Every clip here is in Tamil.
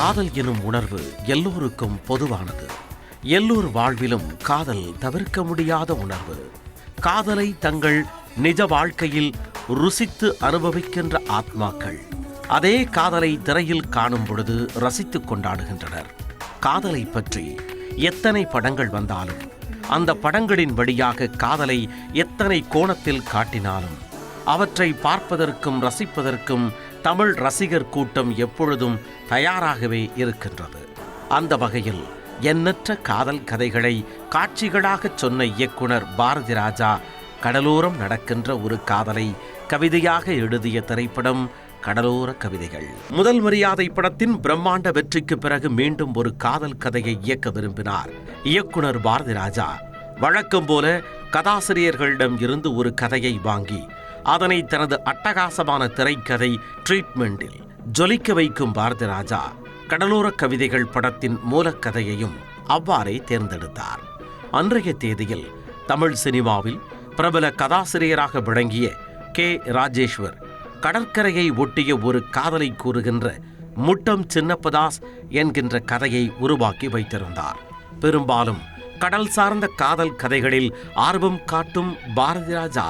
காதல் எனும் உணர்வு எல்லோருக்கும் பொதுவானது. எல்லோர் வாழ்விலும் காதல் தவிர்க்க முடியாத உணர்வு. காதலை தங்கள் நிஜ வாழ்க்கையில் ருசித்து அனுபவிக்கின்ற ஆத்மாக்கள் அதே காதலை திரையில் காணும் பொழுது ரசித்துக் கொண்டாடுகின்றனர். காதலை பற்றி எத்தனை படங்கள் வந்தாலும், அந்த படங்களின் வழியாக காதலை எத்தனை கோணத்தில் காட்டினாலும், அவற்றை பார்ப்பதற்கும் ரசிப்பதற்கும் தமிழ் ரசிகர் கூட்டம் எப்பொழுதும் தயாராகவே இருக்கின்றது. அந்த வகையில் எண்ணற்ற காதல் கதைகளை காட்சிகளாகச் சொன்ன இயக்குனர் பாரதி ராஜா கடலோரம் நடக்கின்ற ஒரு காதலை கவிதையாக எழுதிய திரைப்படம் கடலோர கவிதைகள். முதல் மரியாதை படத்தின் பிரம்மாண்ட வெற்றிக்கு பிறகு மீண்டும் ஒரு காதல் கதையை இயக்க விரும்பினார் இயக்குனர் பாரதி ராஜா. வழக்கம் போல கதாசிரியர்களிடம் இருந்து ஒரு கதையை வாங்கி அதனை தனது அட்டகாசமான திரைக்கதை ட்ரீட்மெண்டில் ஜொலிக்க வைக்கும் பாரதி ராஜா கடலோர கவிதைகள் படத்தின் மூலக்கதையையும் அவ்வாறே தேர்ந்தெடுத்தார். அன்றைய தேதியில் தமிழ் சினிமாவில் பிரபல கதாசிரியராக விளங்கிய கே. ராஜேஸ்வர் கடற்கரையை ஒட்டிய ஒரு காதலை கூறுகின்ற முட்டம் சின்னப்பதாஸ் என்கின்ற கதையை உருவாக்கி வைத்திருந்தார். பெரும்பாலும் கடல் சார்ந்த காதல் கதைகளில் ஆர்வம் காட்டும் பாரதி ராஜா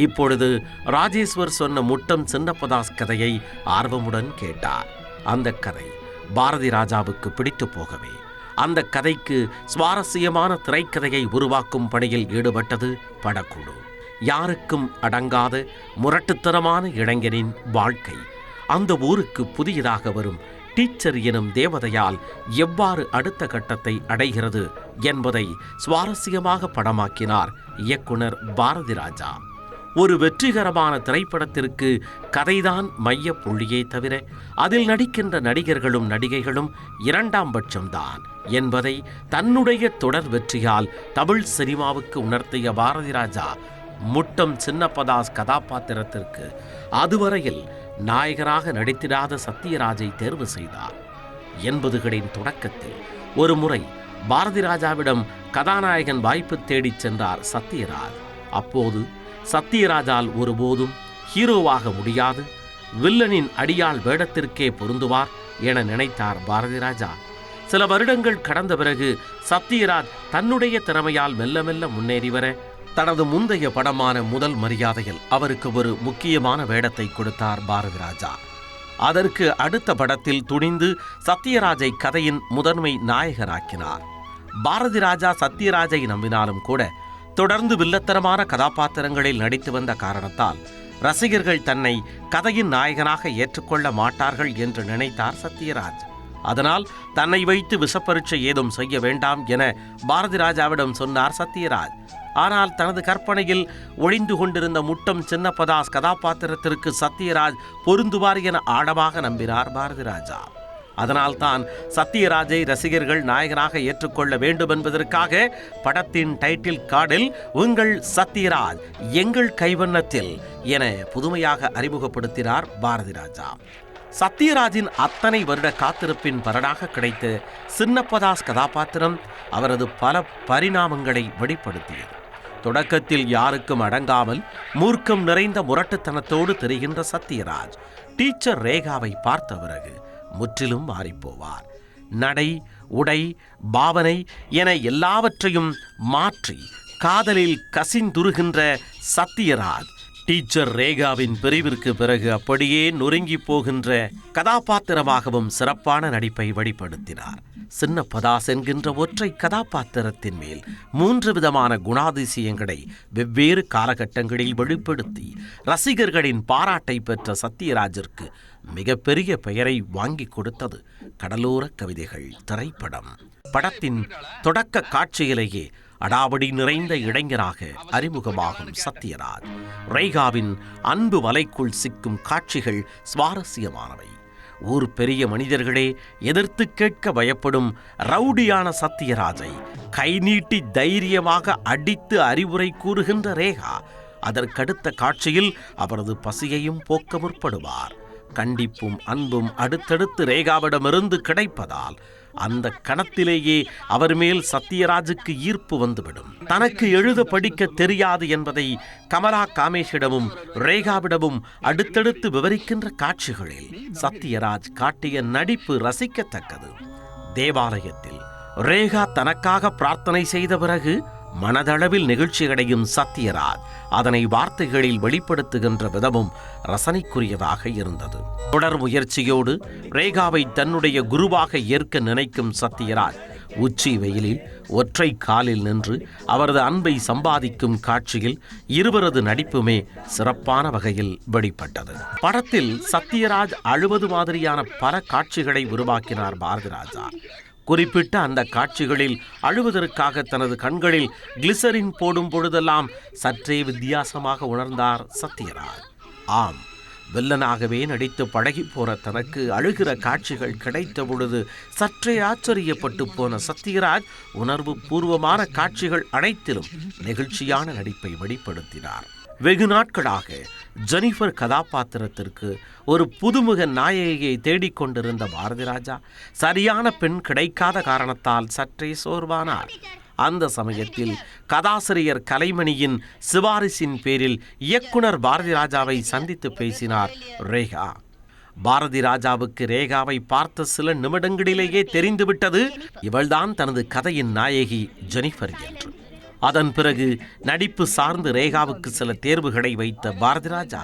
இப்பொழுது ராஜேஸ்வர் சொன்ன முட்டம் சின்னப்பதாஸ் கதையை ஆர்வமுடன் கேட்டார். அந்த கதை பாரதி ராஜாவுக்கு பிடித்து போகவே அந்த கதைக்கு சுவாரஸ்யமான திரைக்கதையை உருவாக்கும் பணியில் ஈடுபட்டது படக்குழு. யாருக்கும் அடங்காத முரட்டுத்தனமான இளைஞனின் வாழ்க்கை அந்த ஊருக்கு புதியதாக வரும் டீச்சர் எனும் தேவதையால் எவ்வாறு அடுத்த கட்டத்தை அடைகிறது என்பதை சுவாரஸ்யமாக படமாக்கினார் இயக்குனர் பாரதி ராஜா. ஒரு வெற்றிகரமான திரைப்படத்திற்கு கதைதான் மைய புள்ளியே தவிர அதில் நடிக்கின்ற நடிகர்களும் நடிகைகளும் இரண்டாம் பட்சம்தான் என்பதை தன்னுடைய தொடர் வெற்றியால் தமிழ் சினிமாவுக்கு உணர்த்திய பாரதி ராஜா முட்டம் சின்னப்பதாஸ் கதாபாத்திரத்திற்கு அதுவரையில் நாயகராக நடித்திராத சத்யராஜை தேர்வு செய்தார். 80களின் தொடக்கத்தில் ஒரு முறை பாரதி ராஜாவிடம் கதாநாயகன் வாய்ப்பு தேடிச் சென்றார் சத்யராஜ். அப்போது சத்யராஜால் ஒருபோதும் ஹீரோவாக முடியாது, வில்லனின் அடியாள் வேடத்திற்கே பொருந்துவார் என நினைத்தார் பாரதி ராஜா. சில வருடங்கள் கடந்த பிறகு சத்யராஜ் தன்னுடைய திறமையால் மெல்ல மெல்ல முன்னேறி வர தனது முந்தைய படமான முதல் மரியாதையில் அவருக்கு ஒரு முக்கியமான வேடத்தை கொடுத்தார் பாரதி ராஜா. அதற்கு அடுத்த படத்தில் துணிந்து சத்யராஜை கதையின் முதன்மை நாயகராக்கினார். பாரதி ராஜா சத்யராஜை நம்பினாலும் கூட தொடர்ந்து வில்லத்தரமான கதாபாத்திரங்களில் நடித்து வந்த காரணத்தால் ரசிகர்கள் தன்னை கதையின் நாயகனாக ஏற்றுக்கொள்ள மாட்டார்கள் என்று நினைத்தார் சத்யராஜ். அதனால் தன்னை வைத்து விஷப்பரீட்சை ஏதும் செய்ய வேண்டாம் என பாரதி ராஜாவிடம் சொன்னார் சத்யராஜ். ஆனால் தனது கற்பனையில் ஒளிந்து கொண்டிருந்த முட்டம் சின்னப்பதாஸ் கதாபாத்திரத்திற்கு சத்யராஜ் பொருந்துவார் என ஆழமாக நம்பினார் பாரதி ராஜா. அதனால் தான் சத்யராஜை ரசிகர்கள் நாயகனாக ஏற்றுக்கொள்ள வேண்டும் என்பதற்காக படத்தின் டைட்டில் கார்டில் உங்கள் சத்யராஜ் எங்கள் கைவண்ணத்தில் என புதுமையாக அறிமுகப்படுத்தினார் பாரதி ராஜா. சத்யராஜின் அத்தனை வருட காத்திருப்பின் பலனாக கிடைத்த சின்னப்பதாஸ் கதாபாத்திரம் அவரது பல பரிணாமங்களை வெளிப்படுத்தியது. தொடக்கத்தில் யாருக்கும் அடங்காமல் மூர்க்கம் நிறைந்த முரட்டுத்தனத்தோடு தெரிகின்ற சத்யராஜ் டீச்சர் ரேகாவை பார்த்த பிறகு முற்றிலும் மாறிப்போவார். நடை, உடை, பாவனை என எல்லாவற்றையும் மாற்றி காதலில் கசிந்துருகின்ற சத்யராஜ் டீச்சர் ரேகாவின் பிரிவிற்கு பிறகு அப்படியே நொறுங்கி போகின்ற கதாபாத்திரமாகவும் சிறப்பான நடிப்பை வெளிப்படுத்தினார். சின்னப்பதாஸ் என்கின்ற ஒற்றை கதாபாத்திரத்தின் மேல் 3 விதமான குணாதிசயங்களை வெவ்வேறு காலகட்டங்களில் வெளிப்படுத்தி ரசிகர்களின் பாராட்டை பெற்ற சத்யராஜிற்கு மிகப்பெரிய பெயரை வாங்கி கொடுத்தது கடலோர கவிதைகள் திரைப்படம். படத்தின் தொடக்க காட்சியிலேயே அடாவடி நிறைந்த இளைஞராக அறிமுகமாகும் சத்யராஜ் ரேகாவின் அன்பு வலைக்குள் சிக்கும் காட்சிகள் சுவாரஸ்யமானவை. ஊர் பெரிய மனிதர்களே எதிர்த்து கேட்க பயப்படும் ரவுடியான சத்யராஜை கை நீட்டி தைரியமாக அடித்து அறிவுரை கூறுகின்ற ரேகா அதற்கடுத்த காட்சியில் அவரது பசியையும் போக்க முற்படுவார். கண்டிப்பும் அன்பும் அடுத்தடுத்து ரேகாவிடமிருந்து கிடைப்பதால் அந்த கணத்திலேயே அவர் மேல் சத்யராஜுக்கு ஈர்ப்பு வந்துவிடும். தனக்கு எழுத படிக்க தெரியாது என்பதை கமலா காமேஷிடமும் ரேகாவிடமும் அடுத்தடுத்து விவரிக்கின்ற காட்சிகளில் சத்யராஜ் காட்டிய நடிப்பு ரசிக்கத்தக்கது. தேவாலயத்தில் ரேகா தனக்காக பிரார்த்தனை செய்த பிறகு மனதளவில் நிகழ்ச்சியடையும் சத்யராஜ் அதனை வார்த்தைகளில் வெளிப்படுத்துகின்ற விதமும் ரசனைக்குரியதாக இருந்தது. தொடர் முயற்சியோடு ரேகாவை தன்னுடைய குருவாக ஏற்க நினைக்கும் சத்யராஜ் உச்சி வெயிலில் ஒற்றை காலில் நின்று அவரது அன்பை சம்பாதிக்கும் காட்சியில் இருவரது நடிப்புமே சிறப்பான வகையில் வெளிப்பட்டது. படத்தில் சத்யராஜ் அழுவது மாதிரியான பல காட்சிகளை உருவாக்கினார் பாரதிராஜா. குறிப்பிட்ட அந்த காட்சிகளில் அழுவதற்காக தனது கண்களில் கிளிசரின் போடும் பொழுதெல்லாம் சற்றே வித்தியாசமாக உணர்ந்தார் சத்யராஜ். ஆம், வில்லனாகவே நடித்து பழகி போற தனக்கு அழுகிற காட்சிகள் கிடைத்த பொழுது சற்றே ஆச்சரியப்பட்டு போன சத்யராஜ் உணர்வு பூர்வமான காட்சிகள் அனைத்திலும் நெகிழ்ச்சியான நடிப்பை வெளிப்படுத்தினார். வெகு நாட்களாக ஜெனிஃபர் கதாபாத்திரத்திற்கு ஒரு புதுமுக நாயகியை தேடிக்கொண்டிருந்த பாரதிராஜா சரியான பெண் கிடைக்காத காரணத்தால் சற்றே சோர்வானார். அந்த சமயத்தில் கதாசிரியர் கலைமணியின் சிபாரிசின் பேரில் இயக்குனர் பாரதிராஜாவை சந்தித்து பேசினார் ரேகா. பாரதிராஜாவுக்கு ரேகாவை பார்த்த சில நிமிடங்களிலேயே தெரிந்துவிட்டது இவள்தான் தனது கதையின் நாயகி ஜெனிஃபர் என்று. அதன் பிறகு நடிப்பு சார்ந்து ரேகாவுக்கு சில தேர்வுகளை வைத்த பாரதிராஜா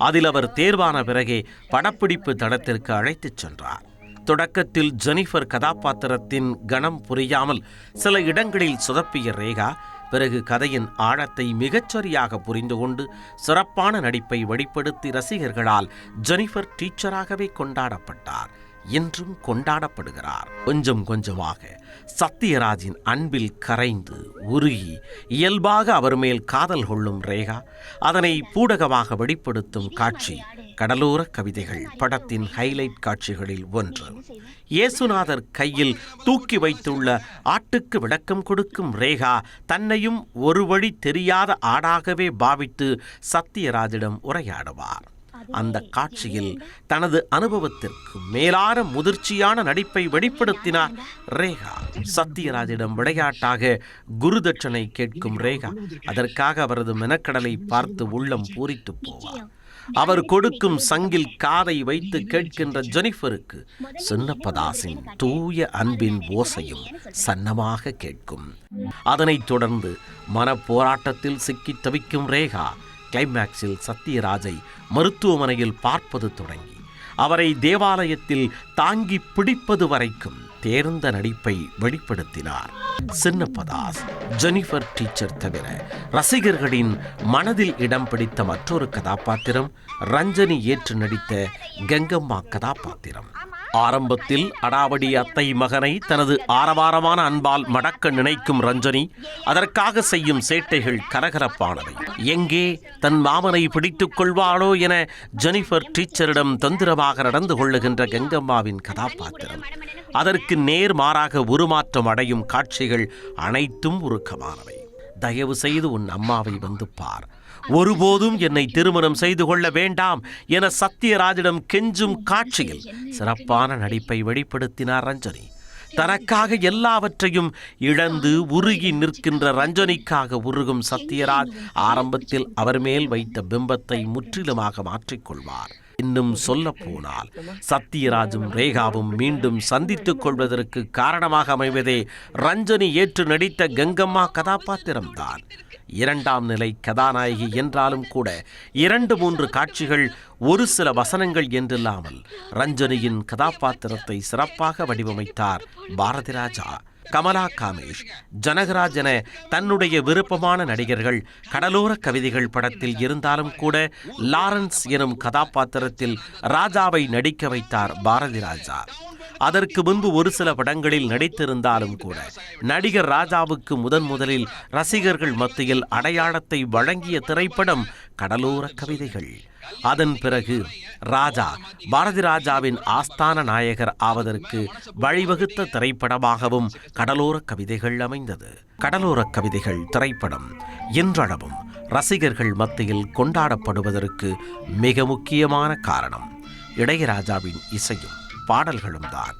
அதில் அவர் தேர்வான பிறகே படப்பிடிப்பு தளத்திற்கு அழைத்துச் சென்றார். தொடக்கத்தில் ஜெனிஃபர் கதாபாத்திரத்தின் கணம் புரியாமல் சில இடங்களில் சொதப்பிய ரேகா பிறகு கதையின் ஆழத்தை மிகச்சரியாக புரிந்து கொண்டு சிறப்பான நடிப்பை வெளிப்படுத்தி ரசிகர்களால் ஜெனிஃபர் டீச்சராகவே கொண்டாடப்பட்டார். இன்றும் கொண்டாடப்படுகிறார். கொஞ்சம் கொஞ்சமாக சத்யராஜின் அன்பில் கரைந்து உருகி இயல்பாக அவர் மேல் காதல் கொள்ளும் ரேகா அதனை பூடகமாக வெளிப்படுத்தும் காட்சி கடலோர கவிதைகள் படத்தின் ஹைலைட் காட்சிகளில் ஒன்று. இயேசுநாதர் கையில் தூக்கி வைத்துள்ள ஆட்டுக்கு விளக்கம் கொடுக்கும் ரேகா தன்னையும் ஒரு வழி தெரியாத ஆடாகவே பாவித்து சத்யராஜிடம் உரையாடுவார். அந்த காட்சியில் தனது அனுபவத்திற்கு மேலான முதிர்ச்சியான நடிப்பை வெளிப்படுத்தினார் ரேகா. சத்யராஜிடம் விளையாட்டாக குருதட்சணை கேட்கும் ரேகா அதற்காக அவரது மெனக்கடலை பார்த்து உள்ளம் பூரித்து போவார். அவர் கொடுக்கும் சங்கில் காதை வைத்து கேட்கின்ற ஜெனிஃபருக்கு சின்னப்பதாசின் தூய அன்பின் ஓசையும் சன்னமாக கேட்கும். அதனைத் தொடர்ந்து மனப்போராட்டத்தில் சிக்கி தவிக்கும் ரேகா கிளைமேக்ஸில் சத்யராஜை மருத்துவமனையில் பார்ப்பது தொடங்கி அவரை தேவாலயத்தில் தாங்கி பிடிப்பது வரைக்கும் தேர்ந்த நடிப்பை வெளிப்படுத்தினார். சின்னப்பதாஸ் ஜெனிஃபர் டீச்சர் தவிர ரசிகர்களின் மனதில் இடம் பிடித்த மற்றொரு கதாபாத்திரம் ரஞ்சனி ஏற்று நடித்த கங்கம்மா கதாபாத்திரம். ஆரம்பத்தில் அடாவடி அத்தை மகனை தனது ஆரவாரமான அன்பால் மடக்க நினைக்கும் ரஞ்சனி அதற்காக செய்யும் சேட்டைகள் கரகரப்பானவை. எங்கே தன் மாமனை பிடித்துக் கொள்வாளோ என ஜெனிஃபர் டீச்சரிடம் தந்திரமாக நடந்து கொள்ளுகின்ற கங்கம்மாவின் கதாபாத்திரம் அதற்கு நேர்மாறாக உருமாற்றம் அடையும் காட்சிகள் அனைத்தும் உருக்கமானவை. தயவு செய்து உன் அம்மாவை வந்து பார், ஒருபோதும் என்னை திருமணம் செய்து கொள்ள வேண்டாம் என சத்யராஜிடம் கெஞ்சும் காட்சியில் சிறப்பான நடிப்பை வெளிப்படுத்தினார் ரஞ்சனி. தனக்காக எல்லாவற்றையும் இழந்து உருகி நிற்கின்ற ரஞ்சனிக்காக உருகும் சத்யராஜ் ஆரம்பத்தில் அவர் மேல் வைத்த பிம்பத்தை முற்றிலுமாக மாற்றிக்கொள்வார். இன்னும் சொல்ல போனால் சத்யராஜும் ரேகாவும் மீண்டும் சந்தித்துக் கொள்வதற்கு காரணமாக அமைவதே ரஞ்சனி ஏற்று நடித்த கங்கம்மா கதாபாத்திரம்தான். இரண்டாம் நிலை கதாநாயகி என்றாலும் கூட 2-3 காட்சிகள் ஒரு சில வசனங்கள் என்றில்லாமல் ரஞ்சனியின் கதாபாத்திரத்தை சிறப்பாக வடிவமைத்தார் பாரதிராஜா. கமலா காமேஷ், ஜனகராஜ் என தன்னுடைய விருப்பமான நடிகர்கள் கடலோர கவிதைகள் படத்தில் இருந்தாலும் கூட லாரன்ஸ் எனும் கதாபாத்திரத்தில் ராஜாவை நடிக்க வைத்தார் பாரதிராஜா. அதற்கு முன்பு ஒரு சில படங்களில் நடித்திருந்தாலும் கூட நடிகர் ராஜாவுக்கு முதலில் ரசிகர்கள் மத்தியில் அடையாளத்தை வழங்கிய திரைப்படம் கடலோர கவிதைகள். அதன் பிறகு ராஜா பாரதிராஜாவின் ஆஸ்தான நாயகர் ஆவதற்கு வழிவகுத்த திரைப்படமாகவும் கடலோர கவிதைகள் அமைந்தது. கடலோர கவிதைகள் திரைப்படம் இன்றளவும் ரசிகர்கள் மத்தியில் கொண்டாடப்படுவதற்கு மிக முக்கியமான காரணம் இளையராஜாவின் இசையும் பாடல்களும் தான்.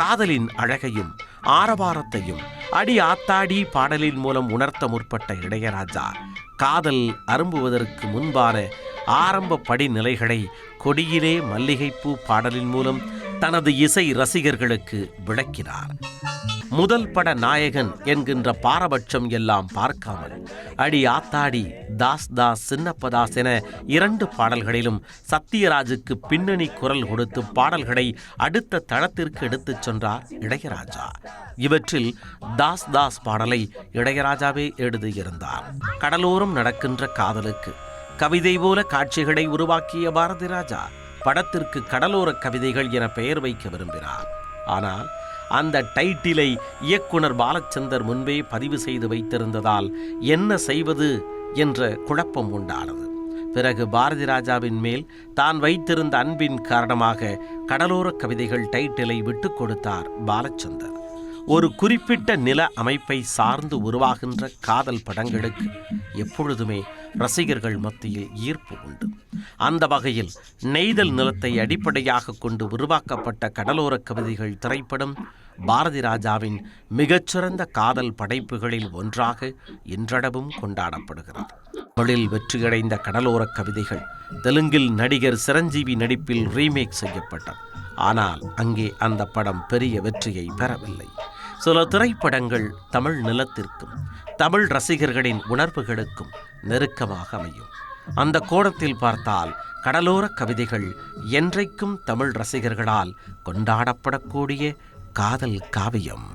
காதலின் அழகையும் ஆரவாரத்தையும் அடி ஆத்தாடி பாடலின் மூலம் உணர்த்த முற்பட்ட இளையராஜா காதல் அரும்புவதற்கு முன்பான ஆரம்ப படிநிலைகளை கொடியிலே மல்லிகைப்பூ பாடலின் மூலம் தனது இசை ரசிகர்களுக்கு விளக்கினார். முதல் பட நாயகன் என்கின்ற பாரபட்சம் எல்லாம் பார்க்காமல் அடி ஆத்தாடி, தாஸ் தாஸ், சின்னப்பதாஸ் என 2 பாடல்களிலும் சத்யராஜுக்கு பின்னணி குரல் கொடுத்து பாடல்களை அடுத்த தளத்திற்கு எடுத்துச் சென்றார் இளையராஜா. இவற்றில் தாஸ் தாஸ் பாடலை இளையராஜாவே எழுதியிருந்தார். கடலோரம் நடக்கின்ற காதலுக்கு கவிதை போல காட்சிகளை உருவாக்கிய பாரதி ராஜா படத்திற்கு கடலோர கவிதைகள் என பெயர் வைக்க விரும்பினார். ஆனால் அந்த டைட்டிலை இயக்குனர் பாலச்சந்தர் முன்பே பதிவு செய்து வைத்திருந்ததால் என்ன செய்வது என்ற குழப்பம் உண்டானது. பிறகு பாரதி ராஜாவின் மேல் தான் வைத்திருந்த அன்பின் காரணமாக கடலோர கவிதைகள் டைட்டிலை விட்டுக் கொடுத்தார் பாலச்சந்தர். ஒரு குறிப்பிட்ட நில அமைப்பை சார்ந்து உருவாகின்ற காதல் படங்களுக்கு எப்பொழுதுமே ரசிகர்கள் மத்தியில் ஈர்ப்பு உண்டு. அந்த வகையில் நெய்தல் நிலத்தை அடிப்படையாக கொண்டு உருவாக்கப்பட்ட கடலோர கவிதைகள் திரைப்படம் பாரதி ராஜாவின் மிகச்சிறந்த காதல் படைப்புகளில் ஒன்றாக இன்றளவும் கொண்டாடப்படுகிறது. தமிழில் வெற்றியடைந்த கடலோர கவிதைகள் தெலுங்கில் நடிகர் சிரஞ்சீவி நடிப்பில் ரீமேக் செய்யப்பட்டது. ஆனால் அங்கே அந்த படம் பெரிய வெற்றியை பெறவில்லை. சில திரைப்படங்கள் தமிழ் நிலத்திற்கும் தமிழ் ரசிகர்களின் உணர்வுகளுக்கும் நெருக்கமாக அமையும். அந்த கோணத்தில் பார்த்தால் கடலோர கவிதைகள் என்றைக்கும் தமிழ் ரசிகர்களால் கொண்டாடப்படக்கூடிய காதல் காவியம்.